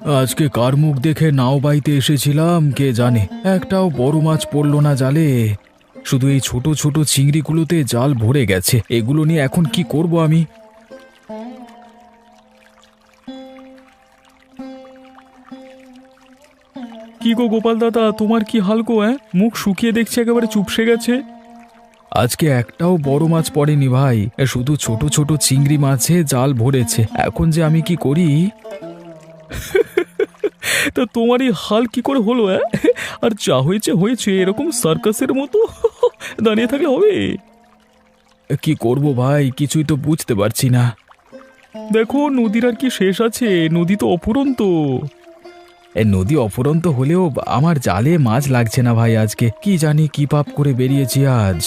আজকে কার মুখ দেখে নাও বাইতে এসেছিলাম কে জানে, একটাও বড় মাছ পড়লো না জালে। শুধু এই ছোট ছোট চিংড়িগুলোতে জাল ভরে গেছে, এগুলো নিয়ে এখন কি করব আমি? কি গো গোপাল দাদা, তোমার কি হাল গো? মুখ শুকিয়ে দেখছি একেবারে চুপসে গেছে। আজকে একটাও বড় মাছ পড়েনি ভাই, শুধু ছোট ছোট চিংড়ি মাছে জাল ভরেছে। এখন যে আমি কি করি? তা তোমার এই হাল কি করে হলো? আর যা হয়েছে হয়েছে, এরকম সার্কাসের মতো দাঁড়িয়ে থাকলে হবে? কি করব ভাই, কিছুই তো বুঝতে পারছি না। দেখো, নদীর আর কি শেষ আছে? নদী তো অফুরন্ত। নদী অফুরন্ত হলেও আমার জালে মাছ লাগছে না ভাই। আজকে কি জানি কি পাপ করে বেরিয়েছি আজ।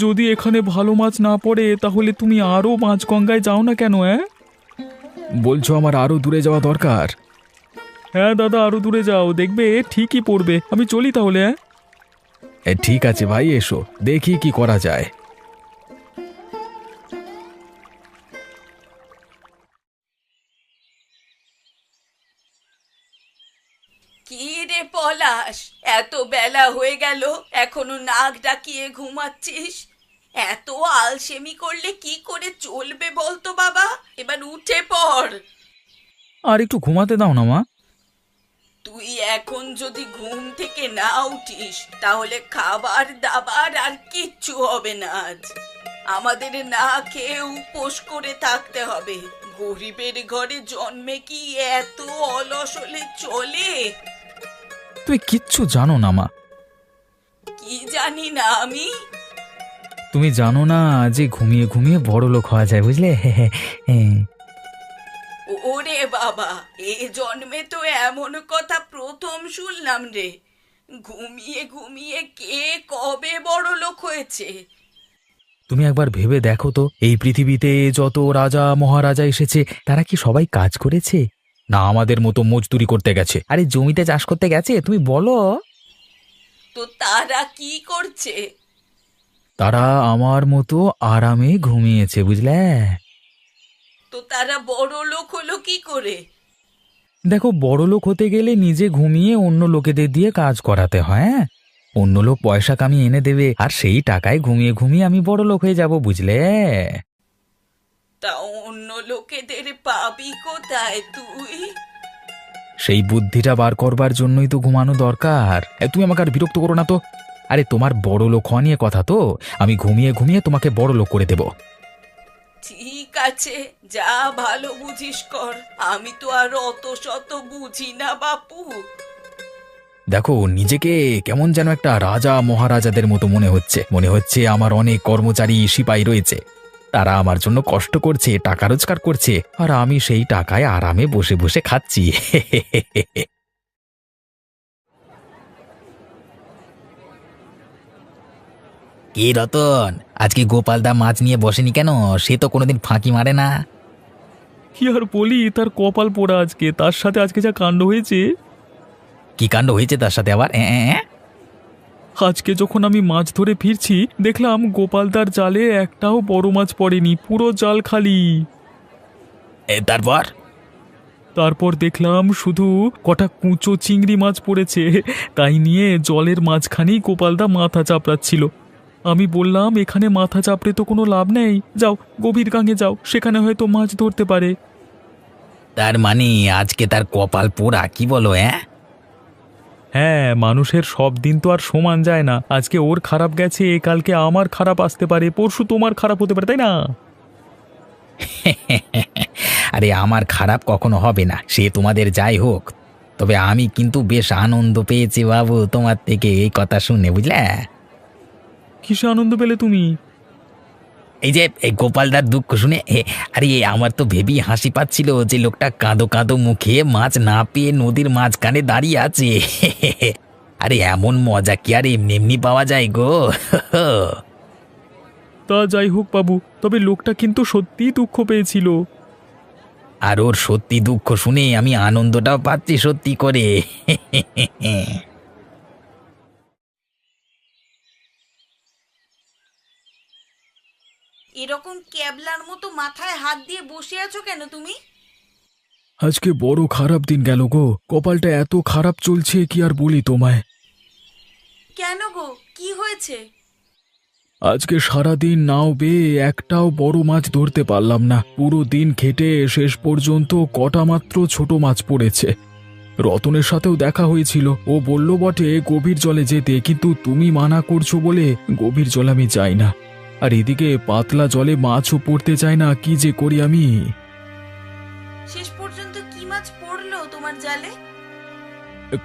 যদি এখানে ভালো মাছ না পড়ে তাহলে তুমি আরো মাছগঙ্গায় যাও না কেন? বলছো আমার আরো দূরে যাওয়া দরকার? হ্যাঁ দাদা, আরো দূরে যাও, দেখবে ঠিকই পড়বে। আমি চলি তাহলে। ঠিক আছে ভাই, এসো দেখি কি করা যায়। কি রে পলাশ, এত বেলা হয়ে গেল এখনো নাক ডাকিয়ে ঘুমাচ্ছিস? এত আলসেমি করলে কি করে চলবে বলতো বাবা? এবার উঠে পড়। আর একটু ঘুমাতে দাও না মা। তুই এখন যদি ঘুম থেকে না উঠিস তাহলে খাবার দাবার আর কিচ্ছু হবে না আজ। আমাদের না খেয়ে উপোস করে থাকতে হবে। গরিবের ঘরে জন্মে কি এত অলস হলে চলে? তুই কিচ্ছু জানো না মা। কি জানি না আমি? তুমি জানো না যে ঘুমিয়ে ঘুমিয়ে বড় লোক হওয়া যায়, বুঝলে? ওরে বাবা, এ জন্মে তো এমন কথা প্রথম শুনলাম রে। ঘুমিয়ে ঘুমিয়ে কে কবে বড় লোক হয়েছে? তুমি একবার ভেবে দেখো তো, এই পৃথিবীতে যত রাজা মহারাজা এসেছে তারা কি সবাই কাজ করেছে? না আমাদের মতো মজদুরি করতে গেছে, আরে জমিতে চাষ করতে গেছে, তুমি বলো। তো তারা কি করছে? তারা আমার মতো আরামে ঘুমিয়েছে, বুঝলে? তো তারা বড় লোক হলো কি করে? দেখো, বড় লোক হতে গেলে নিজে ঘুমিয়ে অন্য লোকেদের দিয়ে কাজ করাতে হয়, হ্যাঁ? অন্য লোক পয়সা কামিয়ে এনে দেবে, আর সেই টাকায় ঘুমিয়ে ঘুমিয়ে আমি বড় লোক হয়ে যাব, বুঝলে? তা অন্য লোকেদের পাবি কোথায় তুই? সেই বুদ্ধিটা বার করবার জন্যই তো ঘুমানো দরকার। তুমি আমাকে আর বিরক্ত করো না তো। আরে তোমার বড় লোক হওয়া নিয়ে কথা তো, আমি ঘুমিয়ে ঘুমিয়ে তোমাকে বড় লোক করে দেব। ঠিক আছে, যা ভালো বুঝিস কর। আমি তো আর অত শত বুঝি না বাপু। দেখো, নিজেকে কেমন যেন একটা রাজা মহারাজাদের মতো মনে হচ্ছে। মনে হচ্ছে আমার অনেক কর্মচারী সিপাহী রয়েছে, তারা আমার জন্য কষ্ট করছে, টাকা রোজগার করছে, আর আমি সেই টাকায় আরামে বসে বসে খাচ্ছি। কি রতন, আজকে গোপালদা মাছ নিয়ে বসেনি কেন? সে তো কোনোদিন ফাঁকি মারে না। কি আর বলি, তার কপাল পোড়া আজকে, তার সাথে আজকে যা কাণ্ড হয়েছে। কি কাণ্ড হয়েছে তার সাথে আবার? আজকে যখন আমি মাছ ধরে ফিরছি দেখলাম গোপালদার জালে একটাও বড় মাছ পড়েনি, পুরো জাল খালি। তারপর? তারপর দেখলাম শুধু কটা কুঁচো চিংড়ি মাছ পড়েছে। তাই নিয়ে জলের মাঝখানেই গোপালদা মাথা চাপড়াচ্ছিল। আমি বললাম, এখানে মাথা চাপড়ে তো কোনো লাভ নেই, যাও গভীর গাঙে যাও, সেখানে হয়তো মাছ ধরতে পারে। তার মানে আজকে তার কপাল পোড়া, কি বলো? হ্যাঁ, মানুষের সব দিন তো আর সমান যায় না। আজকে ওর খারাপ গেছে, কালকে আমার খারাপ আসতে পারে, পরশু তোমার খারাপ হতে পারে, তাই না? আরে আমার খারাপ কখনো হবে না, সে তোমাদের যাই হোক। তবে আমি কিন্তু বেশ আনন্দ পেয়েছি বাবু তোমার থেকে এই কথা শুনে, বুঝলে? কিসে আনন্দ পেলে তুমি? এই যে এই গোপালদার দুঃখ শুনে, আরে আমার তো ভেবেই হাসি পাচ্ছিল যে লোকটা কাঁদো কাঁদো মুখে মাছ না পেয়ে নদীর মাঝখানে দাঁড়িয়ে আছে। আরে এমন মজা কি আর এমনি এমনি পাওয়া যায় গো? তা যাই হোক বাবু, তবে লোকটা কিন্তু সত্যিই দুঃখ পেয়েছিল। আর ওর সত্যি দুঃখ শুনে আমি আনন্দটাও পাচ্ছি সত্যি করে। এরকম ক্যাবলার মতো মাথায় হাত দিয়ে বসে আছো কেন তুমি? আজকে বড় খারাপ দিন গেল গো। কপালটা এত খারাপ চলছে কি আর বলি তোমায়। কেন গো, কি হয়েছে? আজকে সারাদিন নাও বেয়ে একটাও বড় মাছ ধরতে পারলাম না। পুরো দিন খেটে শেষ পর্যন্ত কটা মাত্র ছোট মাছ পড়েছে। রতনের সাথেও দেখা হয়েছিল, ও বলল বটে গভীর জলে যেতে, কিন্তু তুমি মানা করছো বলে গভীর জলে আমি যাই না। আর এদিকে পাতলা জলে মাছও পড়তে চায় না, কি যে করি আমি। শেষ পর্যন্ত কি মাছ পড়লো তোমার জালে?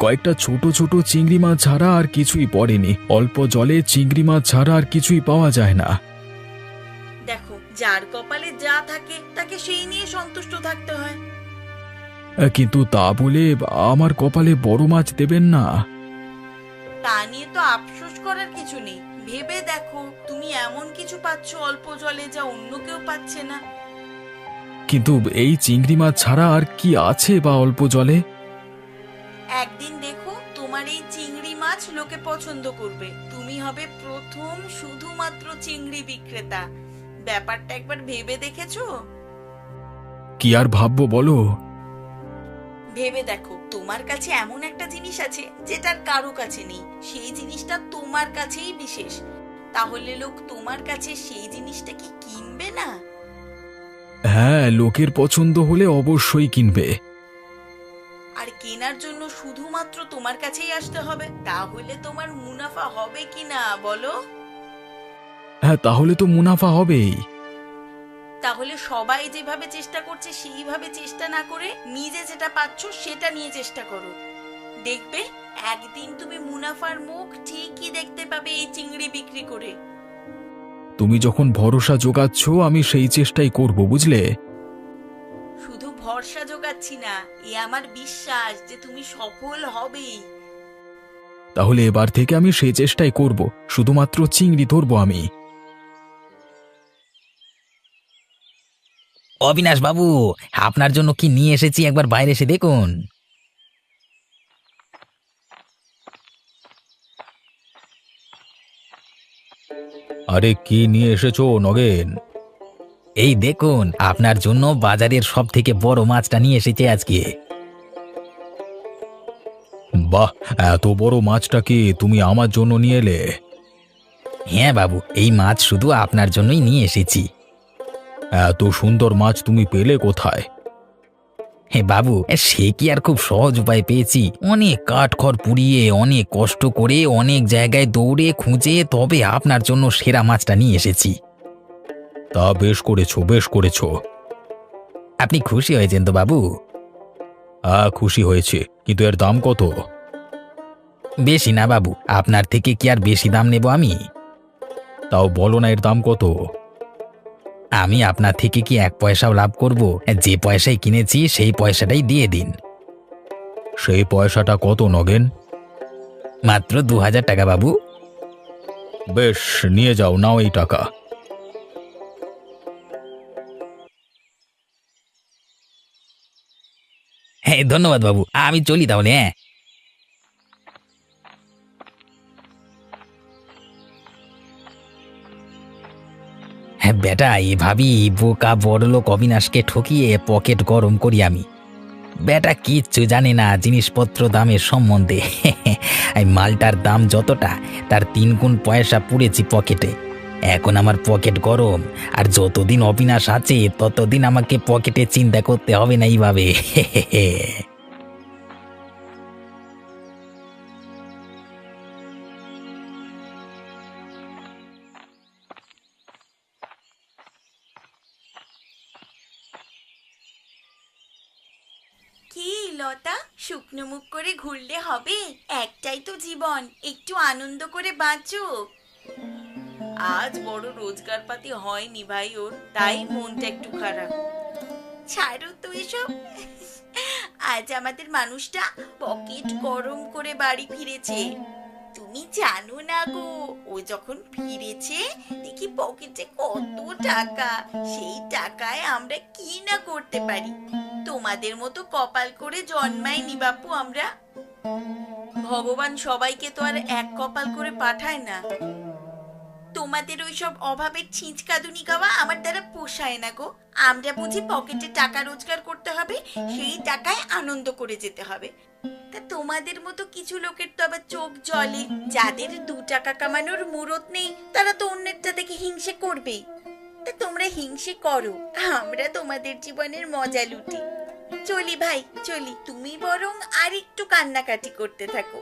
কয়েকটা ছোট ছোট চিংড়ি মাছ ছাড়া আর কিছুই পড়েনি। অল্প জলে চিংড়ি মাছ ছাড়া আর কিছুই পাওয়া যায় না। দেখো, যার কপালে যা থাকে তাকে সেই নিয়ে সন্তুষ্ট থাকতে হয়। কিন্তু তা বলে আমার কপালে বড় মাছ দেবেন না? তা নিয়ে তো আফসোস করার কিছু নেই। ভেবে দেখো, তুমি এমন কিছু পাচ্ছ অল্প জলে যা অন্য কেউ পাচ্ছে না। কিন্তু এই চিংড়ি মাছ ছাড়া আর কি আছে বা অল্প জলে? একদিন দেখো, তোমার এই চিংড়ি মাছ লোকে পছন্দ করবে। তুমি হবে প্রথম শুধুমাত্র চিংড়ি বিক্রেতা। ব্যাপারটা একবার ভেবে দেখেছো? কি আর ভাববো বলো? ভেবে দেখো, তোমার কাছে এমন একটা জিনিস আছে যেটার কারো কাছে নেই। সেই জিনিসটা তোমার কাছেই বিশেষ। তাহলে লোক তোমার কাছে সেই জিনিসটা কি কিনবে না? হ্যাঁ, লোকের পছন্দ হলে অবশ্যই কিনবে। আর কেনার জন্য শুধুমাত্র তোমার কাছেই আসতে হবে। তাহলে তোমার মুনাফা হবে কি না বলো? হ্যাঁ, তাহলে তো মুনাফা হবেই। তাহলে সবাই যেভাবে চেষ্টা করছে সেইভাবে চেষ্টা না করে নিজে যেটা পাচ্ছ সেটা নিয়ে চেষ্টা করো। দেখবে একদিন তুমি মুনাফার মুখ ঠিকই দেখতে পাবে এই চিংড়ি বিক্রি করে। তুমি যখন ভরসা জোগাচ্ছ আমি সেই চেষ্টাই করব, বুঝলে? শুধু ভরসা জোগাচ্ছি না, এ আমার বিশ্বাস যে তুমি সফল হবেই। তাহলে এবার থেকে আমি সেই চেষ্টাই করব। শুধুমাত্র চিংড়ি ধরবো আমি। অবিনাশ বাবু, আপনার জন্য কি নিয়ে এসেছি একবার বাইরে এসে দেখুন। আরে কি নিয়ে এসেছো নগেন? এই দেখুন, আপনার জন্য বাজারের সব থেকে বড় মাছটা নিয়ে এসেছে আজকে। বাহ, এত বড় মাছটা কি তুমি আমার জন্য নিয়ে এলে? হ্যাঁ বাবু, এই মাছ শুধু আপনার জন্যই নিয়ে এসেছি। এত সুন্দর মাছ তুমি পেলে কোথায়? হে বাবু, সে কি আর খুব সহজ উপায় পেয়েছি? অনেক কাঠখড় পুড়িয়ে, অনেক কষ্ট করে, অনেক জায়গায় দৌড়ে খুঁজে তবে আপনার জন্য সেরা মাছটা নিয়ে এসেছি। তা বেশ করেছো, বেশ করেছো। আপনি খুশি হয়েছেন তো বাবু? হ্যাঁ, খুশি হয়েছে, কিন্তু এর দাম কত? বেশি না বাবু, আপনার থেকে কি আর বেশি দাম নেব আমি? তাও বলো না, এর দাম কত? আমি আপনার থেকে কি এক পয়সাও লাভ করব? যে পয়সায় কিনেছি সেই পয়সাটাই দিয়ে দিন। সেই পয়সাটা কত নগেন? মাত্র 2000 টাকা বাবু। বেশ, নিয়ে যাও, নাও এই টাকা। হ্যাঁ, ধন্যবাদ বাবু, আমি চলি তাহলে। হ্যাঁ। হ্যাঁ বেটা, এভাবেই বোকা বড়লোক অবিনাশকে ঠকিয়ে পকেট গরম করি আমি। বেটা কিচ্ছু জানে না জিনিসপত্র দামের সম্বন্ধে। এই মালটার দাম যতটা, তার 3 গুণ পয়সা পুড়েছি পকেটে। এখন আমার পকেট গরম, আর যতদিন অবিনাশ আছে ততদিন আমাকে পকেটে চিন্তা করতে হবে না এইভাবে। কি লতা, শুকনো মুখ করে ঘুরলে হবে? একটাই তো জীবন, একটু আনন্দ করে বাঁচো। আজ বড় রোজগার পাতি হয়নি ভাই ওর, তাই মনটা একটু খারাপ। ছাড়ো তো এসব। আজ আমাদের মানুষটা পকেট গরম করে বাড়ি ফিরেছে। তুমি জানো না গো, ও যখন ফিরেছে দেখি পকেটে কত টাকা। সেই টাকায় আমরা কি না করতে পারি। তোমাদের মতো কপাল করে জন্মাইনি বাপু আমরা। ভগবান সবাইকে তো আর এক কপাল করে পাঠায় না। তোমাদের ওইসব অভাবের ছিঁচকাদুনি গাওয়া আমার দ্বারা পোষায় না গো। আমরা বুঝি পকেটে টাকা রোজগার করতে হবে, সেই টাকায় আনন্দ করে যেতে হবে। তা তোমাদের মতো কিছু লোকের তো আবার চোখ জ্বলে, যাদের 2 টাকা কামানোর মুরত নেই তারা তো অন্যেরটা দেখে হিংসে করবেই। তা তোমরা হিংসে করো, আমরা তোমাদের জীবনের মজা লুটি। চলি ভাই চলি, তুমি বরং আর একটু কান্নাকাটি করতে থাকো।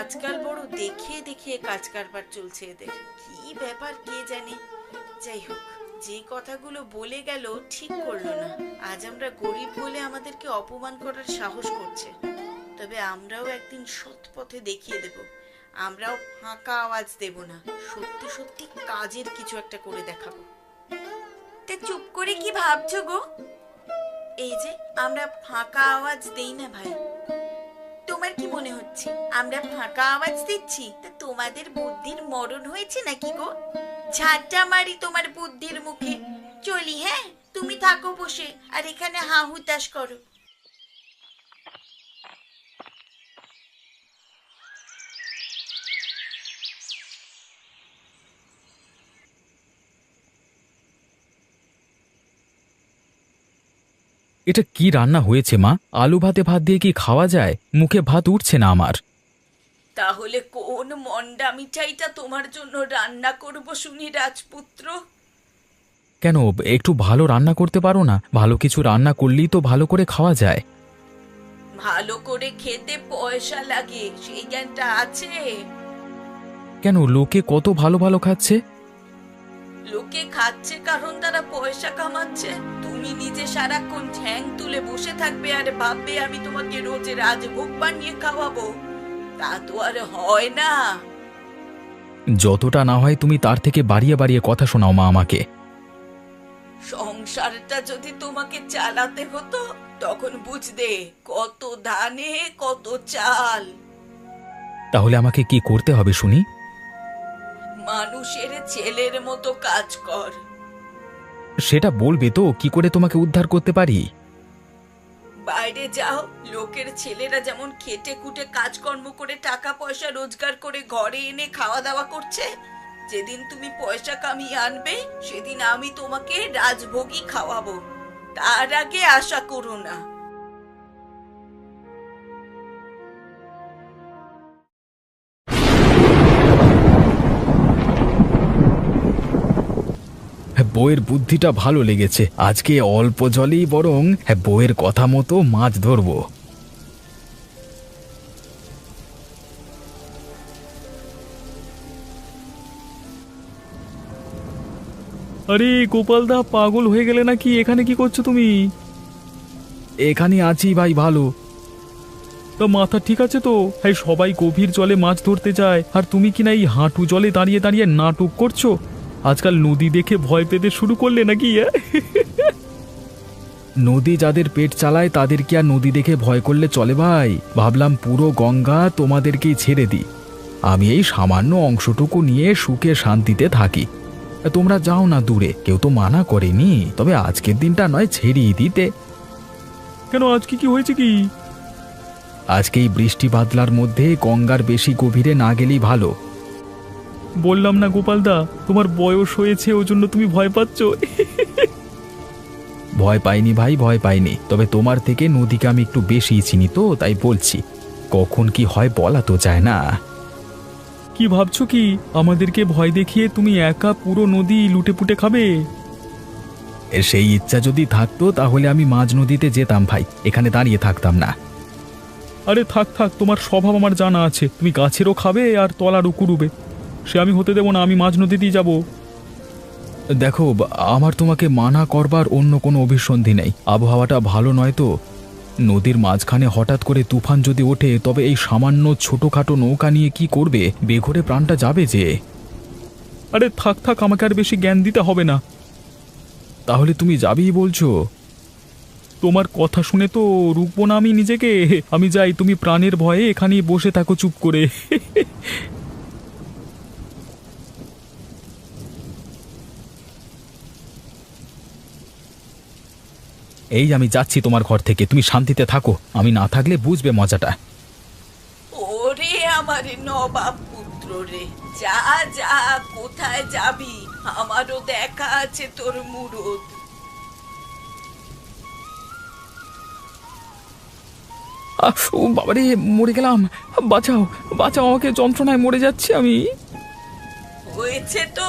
আজকাল বড় দেখিয়ে দেখিয়ে কাজ কারবার চলছে এদের, কি ব্যাপার কে জানে। যাই হোক, যে কথাগুলো বলে গেল ঠিক করলো না। আজ আমরা গরিব বলে আমাদেরকে অপমান করার সাহস করছে, তবে আমরাও একদিন সৎ পথে দেখিয়ে দেব। আমরাও ফাঁকা আওয়াজ দেব না, সত্যি সত্যি কাজের কিছু একটা করে দেখাবো। তা চুপ করে কি ভাবছো গো? এই যে আমরা ফাঁকা আওয়াজ দেই না ভাই, তোমার কি মনে হচ্ছে আমরা ফাঁকা আওয়াজ দিচ্ছি? তা তোমাদের বুদ্ধির মরণ হয়েছে নাকি গো? ঝাঁটা মারি তোমার বুদ্ধির মুখে। চলি, হ্যাঁ তুমি থাকো বসে আর এখানে হা হুতাশ করো। এটা কি রান্না হয়েছে মা? আলু ভাতে ভাত দিয়ে কি খাওয়া যায়? মুখে ভাত উঠছে না আমার। তাহলে কোন মন্ডা মিঠাইটা তোমার জন্য রান্না করব শুনি রাজপুত্র? কেন, একটু ভালো রান্না করতে পারো না? ভালো কিছু রান্না করলেই তো ভালো করে খাওয়া যায়। ভালো করে খেতে পয়সা লাগে, সেই জ্ঞানটা আছে? কেন, লোকে কত ভালো ভালো খাচ্ছে। লোকে খাচ্ছে কারণ তারা পয়সা কামাচ্ছে। তুমি নিজে সারাক্ষণ ঠ্যাং তুলে বসে থাকবে আর ভাববে আমি তোমাকে রোজ রাজভোগ বানিয়ে খাওয়াবো, তা তো আর হয় না। যতটা না হয় তুমি তার থেকে বাড়িয়ে বাড়িয়ে কথা শোনাও মা আমাকে। সংসারটা যদি তোমাকে চালাতে হতো তখন বুঝতে কত ধানে কত চাল। তাহলে আমাকে কি করতে হবে শুনি? মানুষের ছেলের মতো কাজ কর। সেটা বলবে তো কি করে তোমাকে উদ্ধার করতে পারি। বাইরে যাও, লোকের ছেলেরা যেমন খেটে খুটে কাজকর্ম করে টাকা পয়সা রোজগার করে ঘরে এনে খাওয়া দাওয়া করছে, যেদিন তুমি পয়সা কামিয়ে আনবে সেদিন আমি তোমাকে রাজভোগী খাওয়াবো, তার আগে আশা করো না। বউয়ের বুদ্ধিটা ভালো লেগেছে। আজকে অল্প জলেই বরং বউয়ের কথা মতো মাছ ধরবো। আরে গোপালদা, পাগল হয়ে গেলে নাকি? এখানে কি করছো তুমি? এখানে আছি ভাই, ভালো। তা মাথা ঠিক আছে তো? হ্যাঁ, সবাই গভীর জলে মাছ ধরতে যায় আর তুমি কিনা এই হাঁটু জলে দাঁড়িয়ে দাঁড়িয়ে নাটক করছো। আজকাল নদী দেখে ভয় পেতে শুরু করলে নাকি? নদী যাদের পেট চালায় তাদের কি আর নদী দেখে ভয় করলে চলে ভাই? ভাবলাম পুরো গঙ্গা তোমাদেরকেই ছেড়ে দিই, আমি এই সামান্য অংশটুকু নিয়ে সুখে শান্তিতে থাকি। তোমরা যাও না দূরে, কেউ তো মানা করেনি, তবে আজকের দিনটা নয় ছেড়েই দিতে। কেন, আজকে কি হয়েছে কি? আজকে এই বৃষ্টি বাদলার মধ্যে গঙ্গার বেশি গভীরে না গেলেই ভালো। বললাম না গোপালদা, তোমার বয়স হয়েছে, ওই জন্য তুমি ভয় পাচ্ছ। ভয় পাইনি ভাই, ভয় পাইনি, তবে তোমার থেকে নদীকে আমি একটু বেশি চিনি তো, তাই বলছি। কখন কি হয় বলা তো যায় না। কি ভাবছো কি, আমাদেরকে ভয় দেখিয়ে তুমি একা পুরো নদী লুটেপুটে খাবে? সেই ইচ্ছা যদি থাকতো তাহলে আমি মাঝ নদীতে যেতাম ভাই, এখানে দাঁড়িয়ে থাকতাম না। আরে থাক থাক, তোমার স্বভাব আমার জানা আছে, তুমি গাছেরও খাবে আর তলারও কুড়ুবে। সে আমি হতে দেবো না, আমি মাঝ নদীতেই যাব। দেখো, আমার তোমাকে মানা করবার অন্য কোনো অভিসন্ধি নেই। আবহাওয়াটা ভালো নয় তো, নদীর মাঝখানে হঠাৎ করে তুফান যদি ওঠে তবে এই সামান্য ছোটখাটো নৌকা নিয়ে কি করবে? বেঘরে প্রাণটা যাবে যে। আরে থাক থাক, আমাকে আর বেশি জ্ঞান দিতে হবে না। তাহলে তুমি যাবেই বলছো? তোমার কথা শুনে তো রুকবো না আমি নিজেকে। আমি যাই, তুমি প্রাণের ভয়ে এখানেই বসে থাকো চুপ করে। এই আমি যাচ্ছি তোমার ঘর থেকে, তুমি শান্তিতে থাকো, আমি না থাকলে বুঝবে মজাটা। ওরে আমার নবাব পুত্র, রে, যা যা, কোথায় যাবি? আমারও দেখা আছে তোর মুরদ। ও বাবারে, মরে গেলাম! বাঁচাও, বাঁচাও আমাকে, যন্ত্রণায় মরে যাচ্ছি আমি। হয়েছে তো,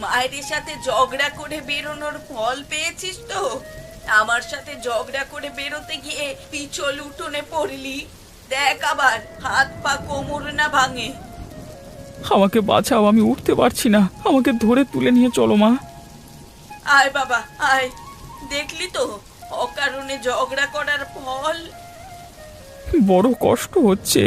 মায়ের সাথে ঝগড়া করে বেরোনোর ফল পেয়েছিস তো। আমার সাথে ঝগড়া করে বেরোতে গিয়ে পিছল উঠোনে পড়লি, দেখ আবার হাত পা কোমর না ভাঙে। আমাকে বাঁচাও, আমি উঠতে পারছি না, আমাকে ধরে তুলে নিয়ে চলো মা। আয় বাবা আয়, দেখলি তো অকারণে ঝগড়া করার ফল। বড় কষ্ট হচ্ছে।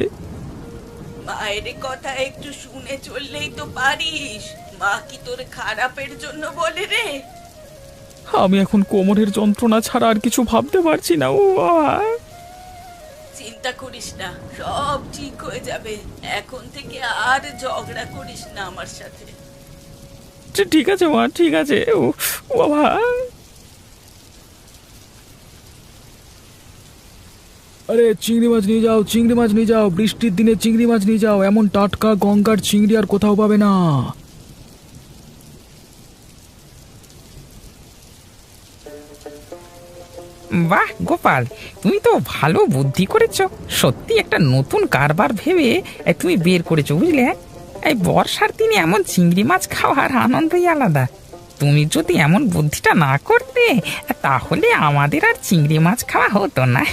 মায়ের কথা একটু শুনে চললেই তো পারিস। মা কি তোর খারাপের জন্য বলে রে? আমি এখন কোমরের যন্ত্রণা ছাড়া আর কিছু ভাবতে পারছি না। ও বাবা! চিন্তা করিস না, সব ঠিক হয়ে যাবে। এখন থেকে আর ঝগড়া করিস না আমার সাথে। ঠিক আছে মা, ঠিক আছে। ও বাবা! আরে চিংড়ি মাছ নিয়ে যাও, চিংড়ি মাছ নিয়ে যাও, বৃষ্টির দিনে চিংড়ি মাছ নিয়ে যাও, এমন টাটকা গঙ্গার চিংড়ি আর কোথাও পাবে না। বাহ গোপাল, তুমি তো ভালো বুদ্ধি করেছো। সত্যি একটা নতুন কারবার ভেবে তুমি বের করেছো, বুঝলে? এই বর্ষার দিনে এমন চিংড়ি মাছ খাওয়ার আনন্দই আলাদা। তুমি যদি এমন বুদ্ধিটা না করতে, তাহলে আমাদের আর চিংড়ি মাছ খাওয়া হতো না।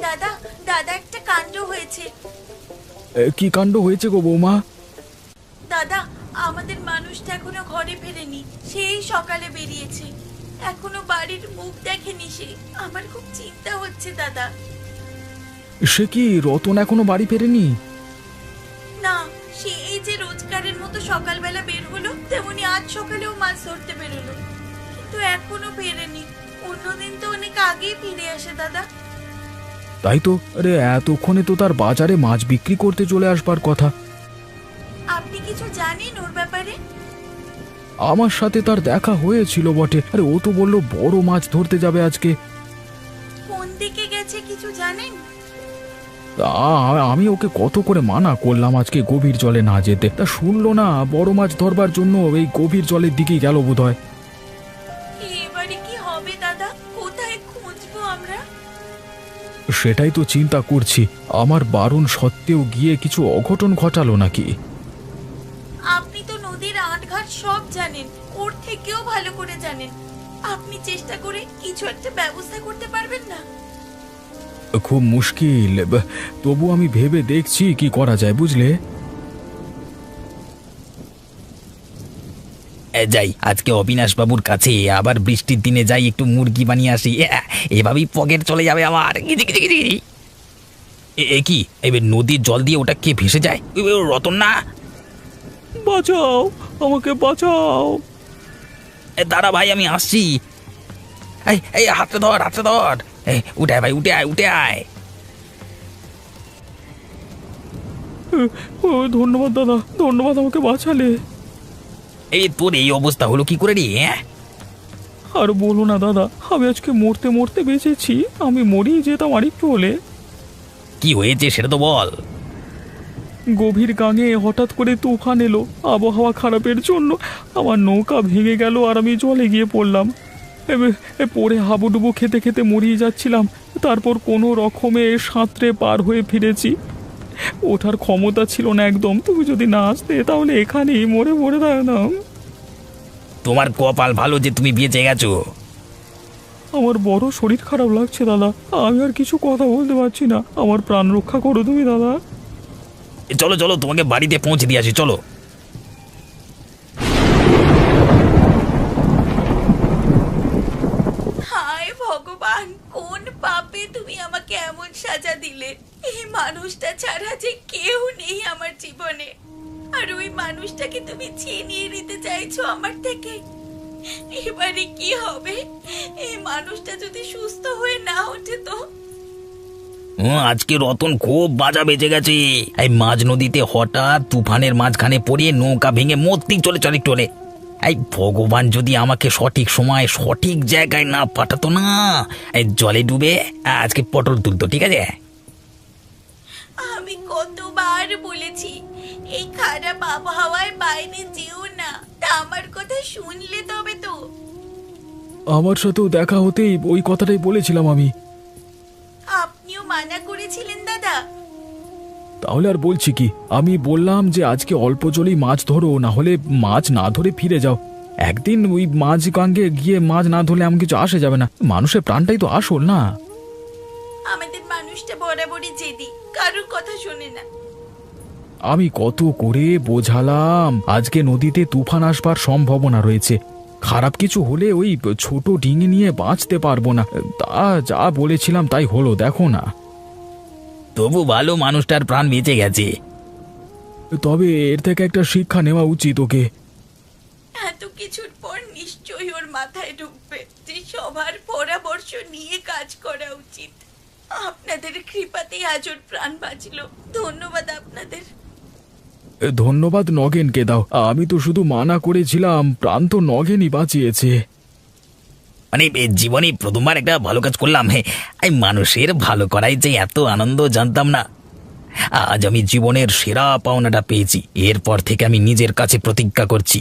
দাদা, দাদা একটা কাণ্ড হয়েছে। কি কাণ্ড হয়েছে গো বৌমা? দাদা, আমাদের মানুষটা এখনো ঘরে ফেরেনি। সেই সকালে বেরিয়েছে, এখনো বাড়ির মুখ দেখেনি সে। আমার খুব চিন্তা হচ্ছে দাদা। সে কি, রতন এখনো বাড়ি ফেরেনি? না, সে এই যে রোজগারের মতো সকালবেলা বের হলো, তেমনি আজ সকালেও মাছ ধরতে বেরোলো, কিন্তু এখনো ফেরেনি। অন্যদিন তো অনেক আগেই ফিরে আসে দাদা। তাই তো, আরে এতক্ষণে তো তার বাজারে মাছ বিক্রি করতে চলে আসবার কথা। আপনি কিছু জানেন ওর ব্যাপারে? আমার সাথে তার দেখা হয়েছিল বটে। আরে ও তো বললো বড় মাছ ধরতে যাবে আজকে। কোন দিকে গেছে কিছু জানেন? আমি ওকে কত করে মানা করলাম আজকে গভীর জলে না যেতে, তা শুনলো না। বড় মাছ ধরবার জন্য এই গভীর জলের দিকেই গেল বোধহয়। এবারে কি হবে দাদা? কোথায় খুঁজবো আমরা? সেটাই তো চিন্তা করছি, আমার বারণ সত্ত্বেও গিয়ে কিছু অঘটন ঘটালো নাকি। আপনি তো নদীর আটঘাট সব জানেন, ওর থেকেও ভালো করে জানেন। আপনি চেষ্টা করে কিছু একটা ব্যবস্থা করতে পারবেন না? খুব মুশকিল, তবু আমি ভেবে দেখছি কি করা যায়, বুঝলে। যাই আজকে অবিনাশ বাবুর কাছে, আবার বৃষ্টির দিনে যাই একটু মুরগি বানিয়ে আসি। এভাবেই পকেট চলে যাবে আমার। এ কি, এবার নদীর জল দিয়ে ওটা কে ভেসে যায়? রতন না? বাঁচাও, আমাকে বাঁচাও। দাঁড়া ভাই, আমি আসছি। এই এই হাতে ধর, হাতে ধর। উঠে আয় ভাই, উঠে আয়, উঠে আয়। ও ধন্যবাদ দাদা, ধন্যবাদ, আমাকে বাঁচালে। এই তোর এই অবস্থা হলো কি করে রে? আর বলো না দাদা, আমি আজকে মরতে মরতে বেঁচেছি। আমি মরেই যেতাম আরেকটু হলে। কি হয়েছে সেটা তো বল। গভীর গাঙে হঠাৎ করে তুফান এলো। আবহাওয়া খারাপের জন্য আমার নৌকা ভেঙে গেল আর আমি জলে গিয়ে পড়লাম। পড়ে হাবুডুবু খেতে খেতে মরিয়ে যাচ্ছিলাম। তারপর কোনো রকমে সাঁতরে পার হয়ে ফিরেছি। ওঠার ক্ষমতা ছিল না একদম। তুমি যদি না আসতে তাহলে এখানেই মরে মরে থাকতাম। তোমার কপাল ভালো যে তুমি বেঁচে গেছো। আমার বড় শরীর খারাপ লাগছে দাদা, আমি আর কিছু কথা বলতে পারছি না। আমার প্রাণ রক্ষা করো তুমি দাদা। চলো চলো, তোমাকে বাড়িতে পৌঁছে দিয়ে আসি, চলো। হায় ভগবান, কোন পাপে তুমি আমাকে এমন সাজা দিলে? এই মানুষটা ছাড়া যে কেউ নেই আমার জীবনে, আর ওই মানুষটাকে তুমি ছিনিয়ে নিতে চাইছো আমার থেকে। এবারে কি হবে? এই মানুষটা যদি সুস্থ হয়ে না ওঠে তো? আজকে রতন খুব বাজা বেঁচে গেছে। এই মাঝ নদীতে হঠাৎ তুফানের মাঝখানে পড়ে নৌকা ভেঙে মরতেই চলে চলে চলে। এই ভগবান যদি আমাকে সঠিক সময় সঠিক জায়গায় না পাঠাতো না, এই জলে ডুবে আজকে পটল তুলতো, ঠিক আছে? আমি কতবার বলেছি এই খারাপ আবহাওয়ায় বাইরে যেও না, তা আমার কথা শুনলে তবে তো। আমার সাথেও দেখা হতেই ওই কথাটাই বলেছিলাম আমি। আপনিও মানা করেছিলেন দাদা। তাহলে আর বলছি কি, আমি বললাম যে আজকে অল্প জলেই মাছ ধরো, না হলে মাছ না ধরে ফিরে যাও। একদিন ওই মাছ গাঙ্গে গিয়ে মাছ না ধরলে এমন কিছু আসে যাবে না। মানুষের প্রাণটাই তো আসল না। আমাদের মানুষটা বরাবরই জেদি, কারোর কথা শোনে না। আমি কত করে বোঝালাম আজকে নদীতে তুফান আসবার সম্ভাবনা রয়েছে, খারাপ কিছু হলে ওই ছোট ডিঙি নিয়ে বাঁচতে পারবো না। তা যা বলেছিলাম তাই হলো, দেখো না। তবু ভালো, মানুষটার প্রাণ বেঁচে গেছে। তবে এর থেকে একটা শিক্ষা নেওয়া উচিত ওকে। এত কিছুর পর নিশ্চয়ই ওর মাথায় ঢুকবে যে সবার পরামর্শ নিয়ে কাজ করা উচিত। আপনাদের কৃপাতেই আজ ওর প্রাণ বাঁচলো, ধন্যবাদ আপনাদের। ধন্যবাদ নগেনকে দাও, আমি তো শুধু মানা করেছিলাম, প্রাণ তো নগেনই বাঁচিয়েছে। মানে জীবনে প্রথমবার একটা ভালো কাজ করলাম। এই মানুষের ভালো করাই যে এত আনন্দ জানতাম না। আজ আমি জীবনের সেরা পাওনাটা পেয়েছি। এরপর থেকে আমি নিজের কাছে প্রতিজ্ঞা করছি,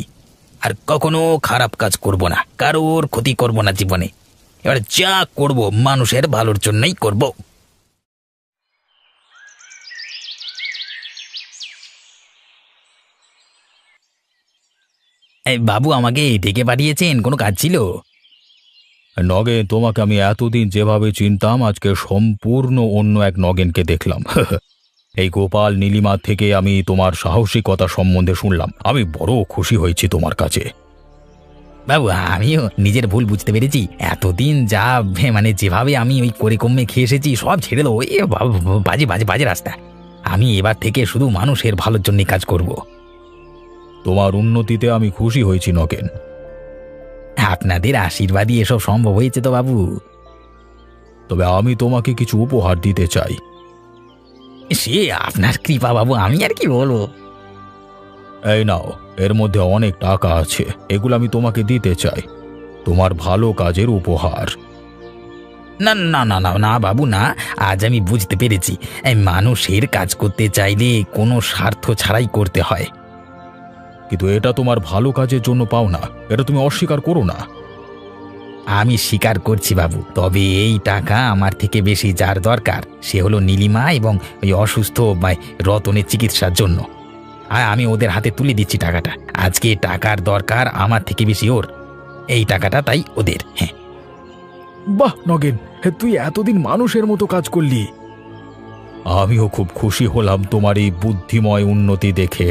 আর কখনো খারাপ কাজ করব না, কারোর ক্ষতি করব না জীবনে। এবার যা করব মানুষের ভালোর জন্যই করব। এই বাবু আমাকে ডেকে পাঠিয়েছেন, কোনো কাজ ছিল? নগেন, তোমাকে আমি এতদিন যেভাবে চিনতাম আজকে সম্পূর্ণ অন্য এক নগেনকে দেখলাম। এই গোপাল নীলিমার থেকে আমি তোমার সাহসিকতা সম্বন্ধে শুনলাম, আমি বড় খুশি হয়েছি তোমার কাছে। বাবু আমিও নিজের ভুল বুঝতে পেরেছি। এতদিন যা মানে যেভাবে আমি ওই করে কমে খেয়ে এসেছি সব ছেড়ে দেবো। এ বাজে বাজে বাজে রাস্তা। আমি এবার থেকে শুধু মানুষের ভালোর জন্য কাজ করব। তোমার উন্নতিতে আমি খুশি হয়েছি নগেন। আপনাদের আশীর্বাদই এসব সম্ভব হয়েছে তো বাবু। তবে আমি তোমাকে কিছু উপহার দিতে চাই। সে আপনার কৃপা বাবু, আমি আর কি বলবো। এই নাও, এর মধ্যে অনেক টাকা আছে, এগুলো আমি তোমাকে দিতে চাই, তোমার ভালো কাজের উপহার। না না না না না বাবু না, আজ আমি বুঝতে পেরেছি এই মানুষের কাজ করতে চাইলে কোনো স্বার্থ ছাড়াই করতে হয়। কিন্তু এটা তোমার ভালো কাজের জন্য পাও না, এটা তুমি অস্বীকার করো না। আমি স্বীকার করছি বাবু, তবে এই টাকা আমার থেকে বেশি যার দরকার সে হলো নীলিমা এবং ওই অসুস্থ রতনের চিকিৎসার জন্য। আর আমি ওদের হাতে তুলে দিচ্ছি টাকাটা। আজকে টাকার দরকার আমার থেকে বেশি ওর, এই টাকাটা তাই ওদের। হ্যাঁ। বাহ নগেন, তুই এতদিন মানুষের মতো কাজ করলি। আমিও খুব খুশি হলাম তোমার এই বুদ্ধিময় উন্নতি দেখে।